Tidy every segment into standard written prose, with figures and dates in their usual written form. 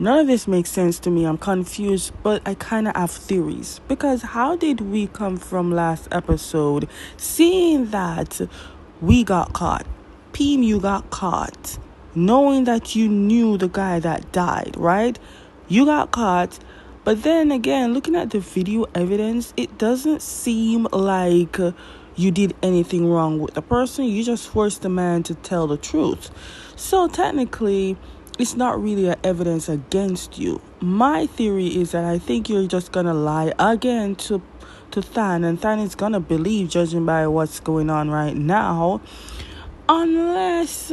None of this makes sense to me. I'm confused, but I kind of have theories. Because how did we come from last episode seeing that we got caught? Peem, you got caught. Knowing that you knew the guy that died, right? You got caught. But then again, looking at the video evidence, it doesn't seem like you did anything wrong with the person. You just forced the man to tell the truth. So technically, it's not really a evidence against you. My theory is that I think you're just gonna lie again to Than, and Than is gonna believe, judging by what's going on right now, unless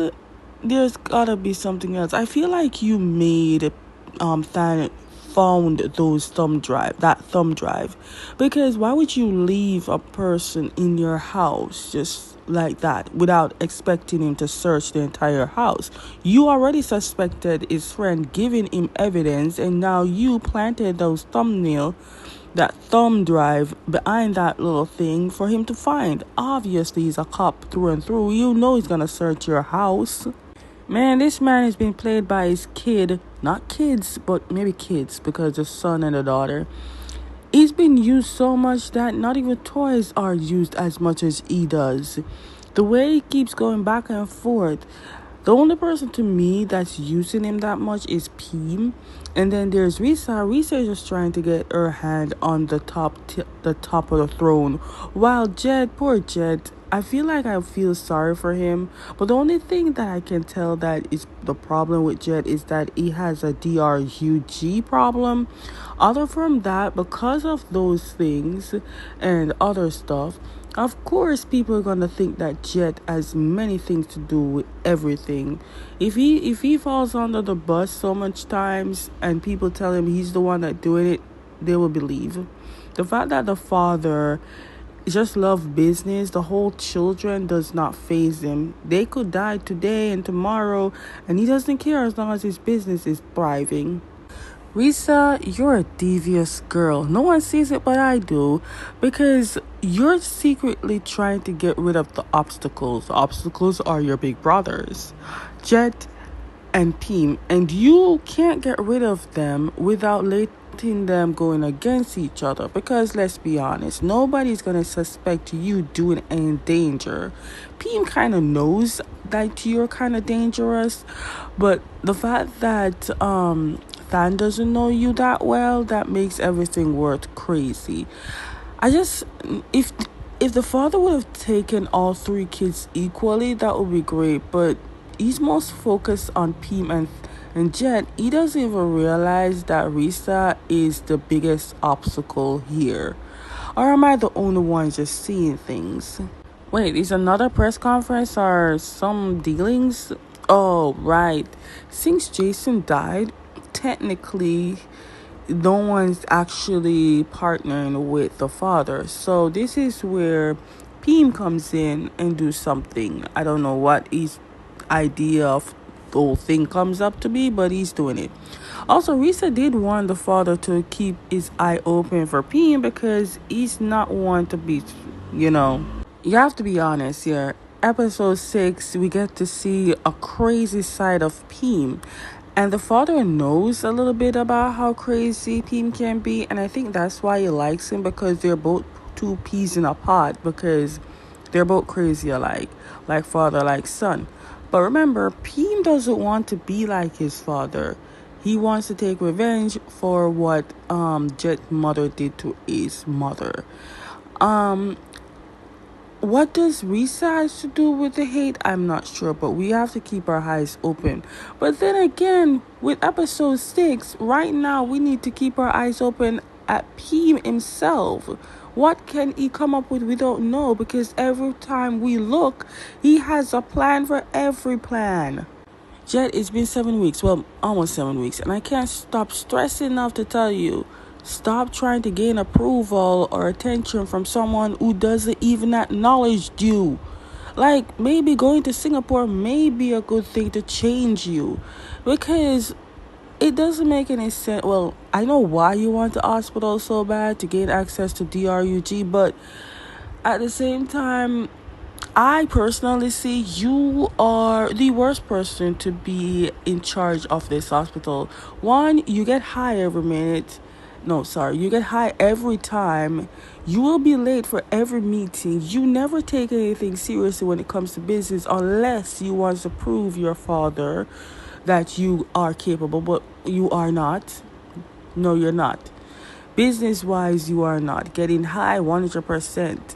there's gotta be something else. I feel like you made Than found that thumb drive, because why would you leave a person in your house just like that without expecting him to search the entire house? You already suspected his friend, giving him evidence, and now you planted that thumb drive behind that little thing for him to find. Obviously he's a cop through and through. You know he's gonna search your house. Man, this man has been played by his kid. Not kids, but maybe kids, because the son and the daughter. He's been used so much that not even toys are used as much as he does. The way he keeps going back and forth. The only person to me that's using him that much is Peem. And then there's Risa. Risa is just trying to get her hand on the top of the throne. While Jed, poor Jed, I feel sorry for him. But the only thing that I can tell that is the problem with Jed is that he has a DRUG problem. Other from that, because of those things and other stuff, of course, people are gonna think that Jet has many things to do with everything. If he falls under the bus so much times and people tell him he's the one that doing it, they will believe. The fact that the father just love business, the whole children does not faze him. They could die today and tomorrow, and he doesn't care as long as his business is thriving. Risa, you're a devious girl. No one sees it, but I do. Because you're secretly trying to get rid of the obstacles. The obstacles are your big brothers, Jet and Peem. And you can't get rid of them without letting them going against each other. Because let's be honest, nobody's going to suspect you doing any danger. Peem kind of knows that you're kind of dangerous. But the fact that Than doesn't know you that well, that makes everything worth crazy. If the father would have taken all three kids equally, that would be great. But he's most focused on Peem and Jet. He doesn't even realize that Risa is the biggest obstacle here. Or am I the only one just seeing things? Wait, is another press conference or some dealings? Oh, right. Since Jason died, technically no one's actually partnering with the father. So this is where Peem comes in and do something. I don't know what his idea of the whole thing comes up to be, but he's doing it. Also, Risa did warn the father to keep his eye open for Peem because he's not one to be, you have to be honest here. Episode 6, we get to see a crazy side of Peem. And the father knows a little bit about how crazy Peem can be. And I think that's why he likes him, because they're both two peas in a pod. Because they're both crazy alike. Like father, like son. But remember, Peem doesn't want to be like his father. He wants to take revenge for what Jet's mother did to his mother. What does Risa have to do with the hate? I'm not sure, but we have to keep our eyes open. But then again, with episode 6, right now we need to keep our eyes open at Peem himself. What can he come up with? We don't know, because every time we look, he has a plan for every plan. Jet, it's been 7 weeks, well, almost 7 weeks, and I can't stop stressing enough to tell you, stop trying to gain approval or attention from someone who doesn't even acknowledge you. Like, maybe going to Singapore may be a good thing to change you, because it doesn't make any sense. Well, I know why you want the hospital so bad, to gain access to DRUG, but at the same time, I personally see you are the worst person to be in charge of this hospital. One, you get high every minute. No, sorry, you get high every time. You will be late for every meeting. You never take anything seriously when it comes to business unless you want to prove your father that you are capable, but you are not. No, you're not. Business wise, you are not. Getting high 100%.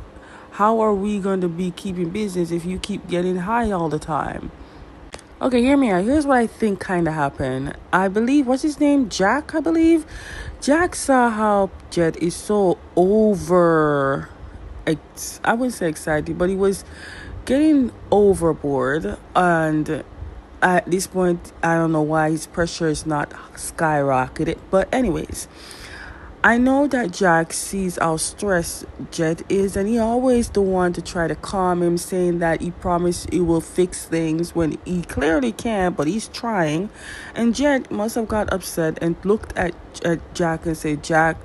How are we going to be keeping business if you keep getting high all the time? Okay, hear me out. Here's what I think kind of happened. I believe, what's his name? Jack, I believe. Jack saw how Jet is so over, I wouldn't say excited, but he was getting overboard. And at this point, I don't know why his pressure is not skyrocketed. But anyways, I know that Jack sees how stressed Jet is, and he always the one to try to calm him, saying that he promised he will fix things when he clearly can't, but he's trying. And Jet must have got upset and looked at Jack and said, Jack,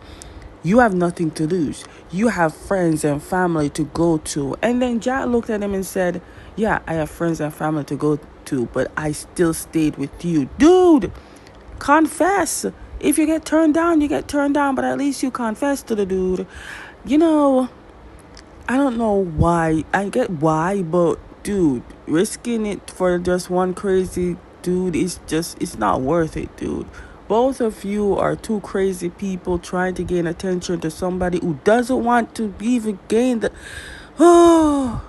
you have nothing to lose. You have friends and family to go to. And then Jack looked at him and said, yeah, I have friends and family to go to, but I still stayed with you. Dude, confess. If you get turned down, you get turned down, but at least you confess to the dude. You know, I don't know why. I get why, but dude, risking it for just one crazy dude is just, it's not worth it, dude. Both of you are two crazy people trying to gain attention to somebody who doesn't want to even gain the... Oh,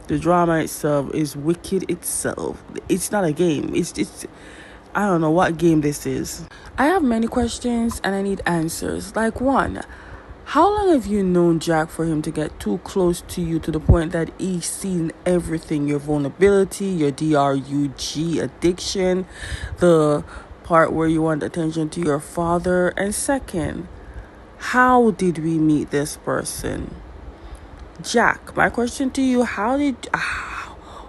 the drama itself is wicked itself. It's not a game. It's I don't know what game this is. I have many questions and I need answers. Like, one, how long have you known Jack for him to get too close to you to the point that he's seen everything? Your vulnerability, your DRUG addiction, the part where you want attention to your father. And second, how did we meet this person? Jack, my question to you,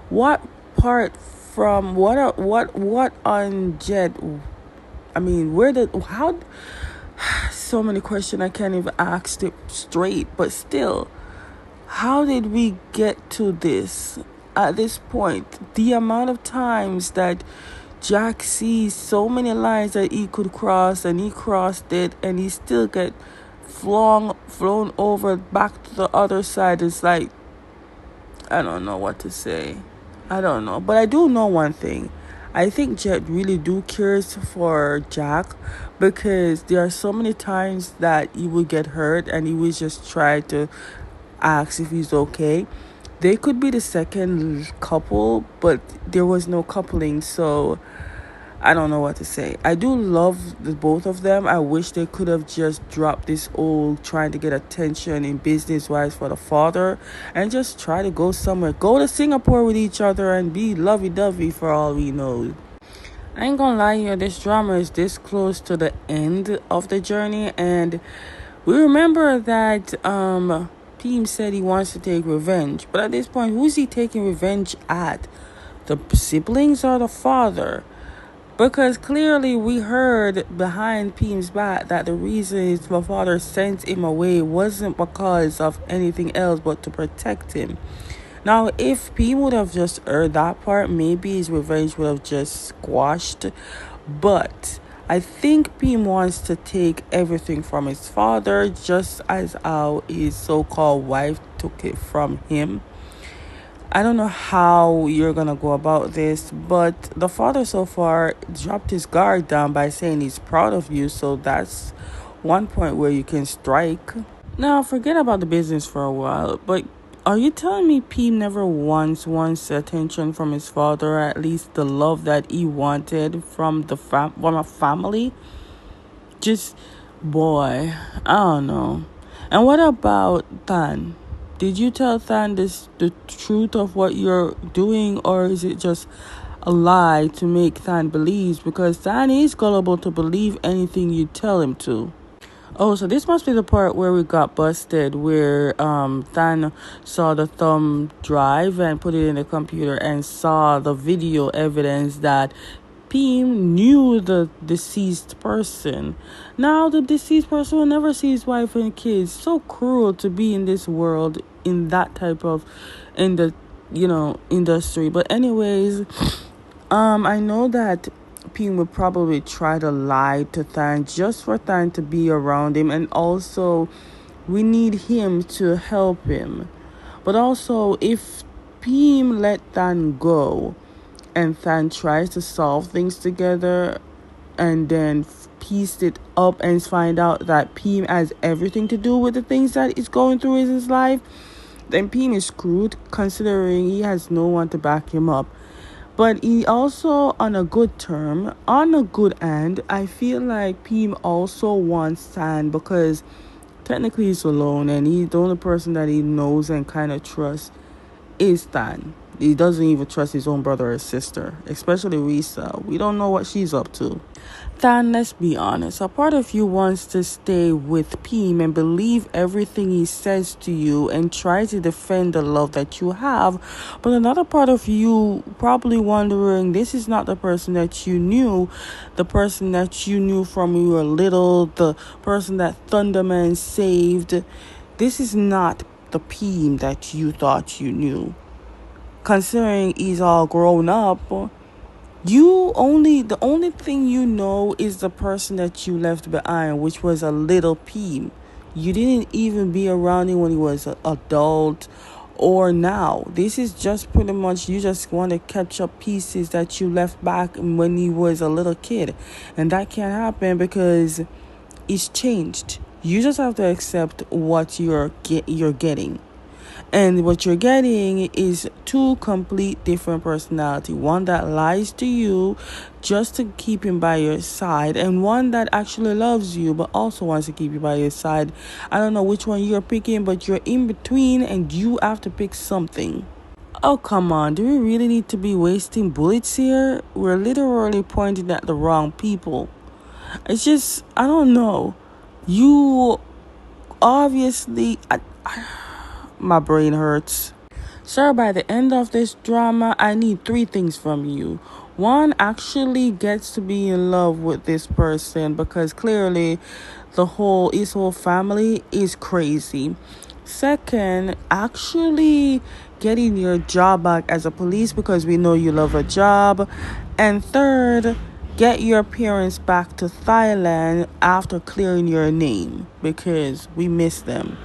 what part from what on Jet, I mean, how, so many questions I can't even ask it straight, but still, how did we get to this at this point? The amount of times that Jack sees so many lines that he could cross and he crossed it and he still get flown over back to the other side. It's like, I don't know what to say. I don't know. But I do know one thing. I think Jet really do cares for Jack, because there are so many times that he would get hurt and he would just try to ask if he's okay. They could be the second couple, but there was no coupling, so I don't know what to say. I do love the both of them. I wish they could have just dropped this old trying to get attention in business-wise for the father and just try to go somewhere. Go to Singapore with each other and be lovey-dovey for all we know. I ain't gonna lie here, this drama is this close to the end of the journey, and we remember that Team said he wants to take revenge. But at this point, who's he taking revenge at? The siblings or the father? Because clearly we heard behind Peem's back that the reason his father sent him away wasn't because of anything else but to protect him. Now, if Peem would have just heard that part, maybe his revenge would have just squashed. But I think Peem wants to take everything from his father, just as how his so-called wife took it from him. I don't know how you're going to go about this, but the father so far dropped his guard down by saying he's proud of you. So that's one point where you can strike. Now, forget about the business for a while, but are you telling me P never once wants attention from his father, or at least the love that he wanted from from a family? Just, boy, I don't know. And what about Tan? Did you tell Than the truth of what you're doing, or is it just a lie to make Than believe? Because Than is gullible to believe anything you tell him to. Oh, so this must be the part where we got busted, where Than saw the thumb drive and put it in the computer and saw the video evidence that Peem knew the deceased person. Now the deceased person will never see his wife and kids. So cruel to be in this world. in that type of in the industry. But anyways, I know that Pim would probably try to lie to Than just for Than to be around him, and also we need him to help him. But also, if Pim let Than go and Than tries to solve things together and then piece it up and find out that Pim has everything to do with the things that is going through in his life, then Pim is screwed considering he has no one to back him up. But he also, on a good term, on a good end, I feel like Pim also wants Tan because technically he's alone and the only person that he knows and kind of trusts is Tan. He doesn't even trust his own brother or sister, especially Risa. We don't know what she's up to. Tan, let's be honest, a part of you wants to stay with Pim and believe everything he says to you and try to defend the love that you have. But another part of you probably wondering, this is not the person that you knew, the person that you knew from when you were little, the person that Thunderman saved. This is not the Pim that you thought you knew. Considering he's all grown up, the only thing you know is the person that you left behind, which was a little Pim. You didn't even be around him when he was an adult or now. This is just pretty much you just want to catch up pieces that you left back when he was a little kid. And that can't happen because it's changed. You just have to accept what you're getting. And what you're getting is two complete different personality. One that lies to you just to keep him by your side, and one that actually loves you but also wants to keep you by your side. I don't know which one you're picking, but you're in between and you have to pick something. Oh, come on. Do we really need to be wasting bullets here? We're literally pointing at the wrong people. It's just, I don't know. You obviously... my brain hurts. Sir, by the end of this drama, I need 3 things from you. 1, actually gets to be in love with this person because clearly his whole family is crazy. 2, actually getting your job back as a police because we know you love a job. And 3, get your parents back to Thailand after clearing your name because we miss them.